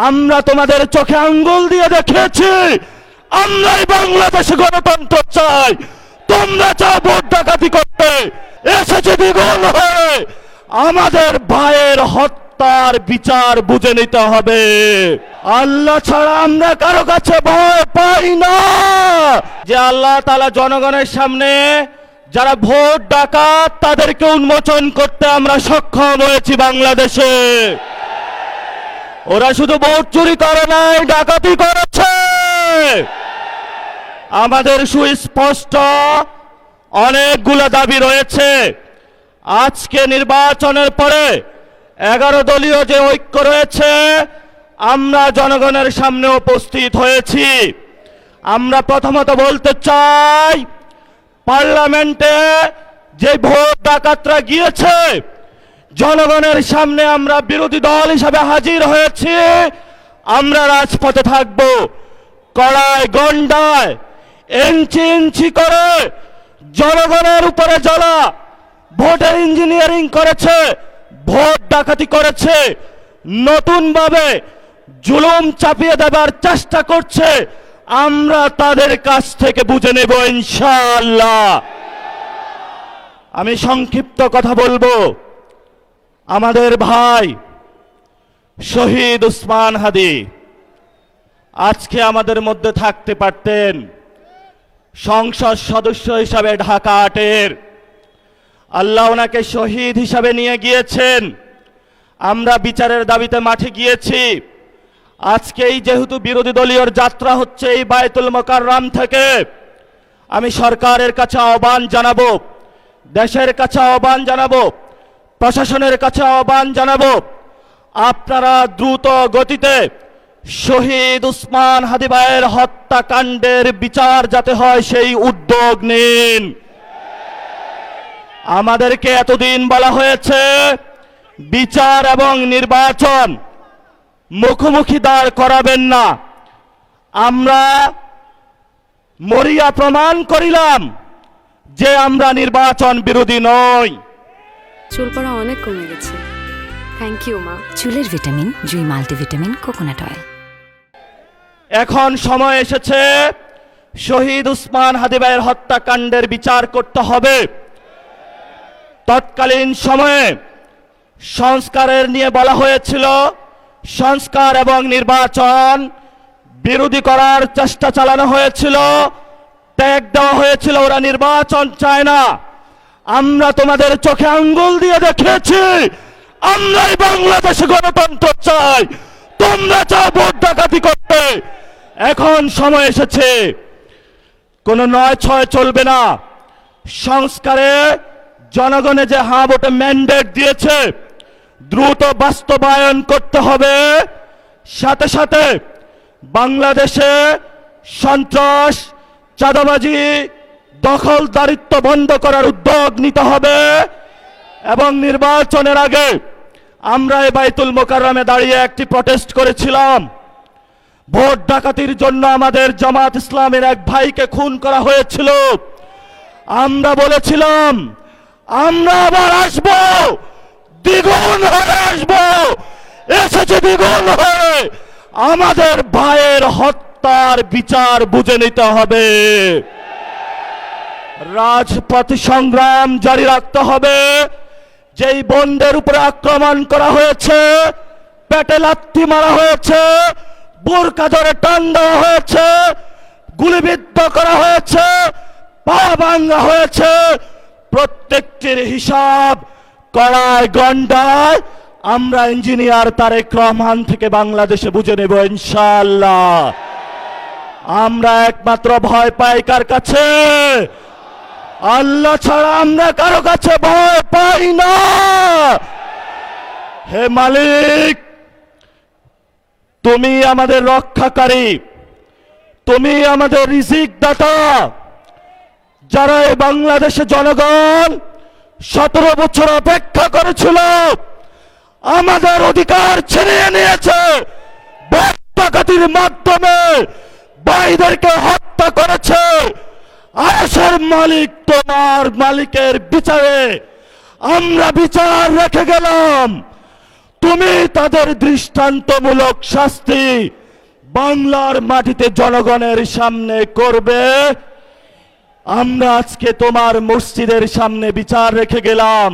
আমরা তোমাদের চোখে আঙ্গুল দিয়ে দেখিয়েছি আমরাই বাংলাদেশে গণতন্ত্র চাই। তোমরা চাও ভোট ডাকাতি করতে, এসেছে দ্বিগুণ হয়ে। আমাদের ভাইয়ের হত্যার বিচার বুঝে নিতে হবে। আল্লাহ ছাড়া আমরা কারো কাছে ভয় পাই না। যে আল্লাহ তাআলা জনগণের সামনে যারা ভোট ডাকাত তাদেরকে উন্মোচন করতে আমরা সক্ষম হয়েছি বাংলাদেশে। ওরা শুধু ভোট চুরি করে নাই, ডাকাতি করেছে। আমাদের সুস্পষ্ট অনেকগুলো দাবি রয়েছে। আজকে নির্বাচনের পরে 11 দলীয় যে ঐক্য রয়েছে, আমরা জনগণের সামনে উপস্থিত হয়েছি। আমরা প্রথমত বলতে চাই, পার্লামেন্টে যে ভোট ডাকাতরা গিয়েছে, জনগণের সামনে আমরা বিরোধী দল হিসাবে হাজির হয়েছি। আমরা রাজপথে থাকব। কড়ায় গন্ডায় ইঞ্চি ইঞ্চি করে জনগণের উপরে যারা ভোটের ইঞ্জিনিয়ারিং করেছে, ভোট ডাকাতি করেছে, নতুনভাবে জুলুম চাপিয়ে দেবার চেষ্টা করছে, আমরা তাদের কাছ থেকে বুঝে নেব ইনশাআল্লাহ। আমি সংক্ষিপ্ত কথা বলবো। আমাদের ভাই শহীদ উসমান হাদি আজকে আমাদের মধ্যে থাকতে পারতেন। সংসদ সদস্য হিসাবে ঢাকা 8-এর আল্লাহ ওনাকে শহীদ হিসাবে নিয়ে গিয়েছেন। আমরা বিচারের দাবিতে মাঠে গিয়েছি। আজকেই যেহেতু বিরোধী দলীয় যাত্রা হচ্ছে এই বায়তুল মোকাররম থেকে, আমি সরকারের কাছে আহ্বান জানাবো, দেশের কাছে আহ্বান জানাবো, প্রশাসনের কাছে আহ্বান জানাবো, আপনারা দ্রুত গতিতে শহীদ উসমান হাদি ভাইয়ের হত্যাকাণ্ডের বিচার যাতে হয় সেই উদ্যোগ নিন। আমাদেরকে এতদিন বলা হয়েছে বিচার এবং নির্বাচন মুখোমুখি দাঁড় করাবেন না। আমরা মরিয়া প্রমাণ করিলাম যে আমরা নির্বাচন বিরোধী নই। চুল পড়া অনেক কমে গেছে। থ্যাংক ইউ মা। চুলের ভিটামিন জুই মাল্টিভিটামিন কোকোনাট অয়েল। এখন সময় এসেছে শহীদ উসমান হাদি ভাইয়ের হত্যাকাণ্ডের বিচার করতে হবে। তৎকালীন সময়ে সংস্কারের নিয়ে বলা হয়েছিল, সংস্কার এবং নির্বাচন বিরোধী করার চেষ্টা চালানো হয়েছিল, ট্যাগ দেওয়া হয়েছিল, ওরা নির্বাচন চায় না। আমরা তোমাদের চোখে আঙ্গুল দিয়ে দেখিয়েছি আমরাই বাংলাদেশে গণতন্ত্র চাই। তোমরা চাও ভোট ডাকাতি করতে। এখন সময় এসেছে, কোনো 9-6 চলবে না। সংস্কারে জনগণে যে হ্যাঁ ভোটে ম্যান্ডেট দিয়েছে, দ্রুত বাস্তবায়ন করতে হবে। সাথে সাথে বাংলাদেশে সন্ত্রাস, চাঁদাবাজি, দখলদারিত্ব বন্ধ করার উদ্যোগ নিতে হবে। এবং নির্বাচনের আগে আমরা এই বায়তুল মোকাররমে দাঁড়িয়ে একটি প্রটেস্ট করেছিলাম। ভোট ডাকাতির জন্য আমাদের জামাত ইসলামের এক ভাইকে খুন করা হয়েছিল। আমরা বলেছিলাম আমরা আবার আসবো, দ্বিগুণ হয়ে আসবো। এসেছে দ্বিগুণ হয়ে। আমাদের ভাইয়ের হত্যার বিচার বুঝে নিতে হবে। রাজপথ সংগ্রাম জারি রাখতে হবে। যেই বন্দের উপরে আক্রমণ করা হয়েছে, পেটে লাথি মারা হয়েছে, বোরকা ধরে টান দেওয়া হয়েছে, গুলিবিদ্ধ করা হয়েছে, পা ভাঙা হয়েছে, প্রত্যেকটির হিসাব কড়ায় গন্ডায় আমরা ইঞ্জিনিয়ার তারেক রহমান থেকে বাংলাদেশে বুঝে নেব ইনশাআল্লাহ। আমরা একমাত্র ভয় পাই কার কাছে? আল্লাহ ছাড়া আমরা কারো কাছে ভয় পাই না। হে মালিক, তুমি আমাদের রক্ষাকারী, তুমি আমাদের রিজিক দাতা। যারা এই বাংলাদেশে জনগণ 17 বছর অপেক্ষা করেছিল, আমাদের অধিকার ছিনিয়ে নিয়েছে, ভোট ডাকাতির মাধ্যমে ভাইদেরকে হত্যা করেছে। আরশের মালিক তোমার মালিকের বিচারে আমরা বিচার রেখে গেলাম। তুমি তাদের দৃষ্টান্তমূলক শাস্তি বাংলার মাটিতে জনগণের সামনে করবে। আমরা আজকে তোমার মসজিদের সামনে বিচার রেখে গেলাম।